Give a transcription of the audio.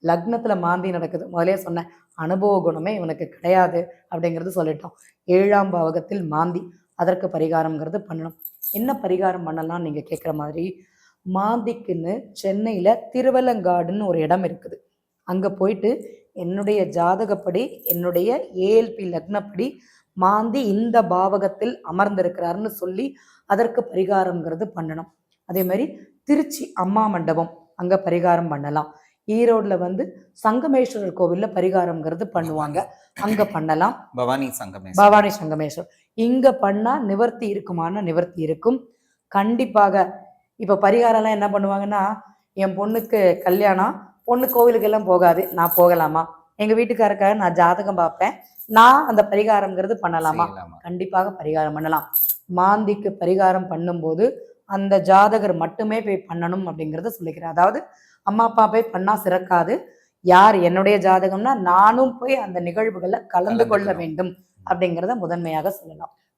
லக்னத்துல மாந்தி நடக்குது. முதலே சொன்னேன், அனுபவ குணமே இவனுக்கு கிடையாது அப்படிங்கிறது சொல்லிட்டோம். 7ஆம் பாவகத்தில் மாந்தி, அதற்கு பரிகாரம்ங்கிறது பண்ணணும். என்ன பரிகாரம் பண்ணலாம் நீங்க கேட்குற மாதிரி, மாந்திக்குன்னு சென்னையில திருவலங்காடுன்னு ஒரு இடம் இருக்குது. அங்க போயிட்டு என்னுடைய ஜாதகப்படி, என்னுடைய ஏஎல்பி லக்னப்படி மாந்தி இந்த பாவகத்தில் அமர்ந்திருக்கிறாருன்னு சொல்லி அதற்கு பரிகாரம்ங்கிறது பண்ணணும். அதே மாதிரி திருச்சி அம்மா மண்டபம் அங்க பரிகாரம் பண்ணலாம். ஈரோடுல சங்கமேஸ்வரர் கோவில்ல பரிகாரம்ங்கிறது பண்ணுவாங்க, அங்க பண்ணலாம். பவானி சங்கமேஸ்வர் இங்க பண்ணா நிவர்த்தி இருக்குமான நிவர்த்தி இருக்கும் கண்டிப்பாக. இப்ப பரிகாரம்லாம் என்ன பண்ணுவாங்கன்னா, என் பொண்ணுக்கு கல்யாணம், பொண்ணு கோவிலுக்கு எல்லாம் போகாது, நான் போகலாமா? எங்க வீட்டுக்காரருக்காக நான் ஜாதகம் பார்ப்பேன், நான் அந்த பரிகாரம்ங்கிறது பண்ணலாமா? கண்டிப்பாக பரிகாரம் பண்ணலாம். மாந்திக்கு பரிகாரம் பண்ணும்போது அந்த ஜாதகர் மட்டுமே போய் பண்ணணும் அப்படிங்கிறத சொல்லிக்கிறேன். அதாவது அம்மா அப்பா போய் பண்ணா சிறக்காது. யார் என்னுடைய ஜாதகம்னா நானும் போய் அந்த நிகழ்வுகளை கலந்து கொள்ள வேண்டும் அப்படிங்கிறத முதன்மையாக சொல்லலாம்.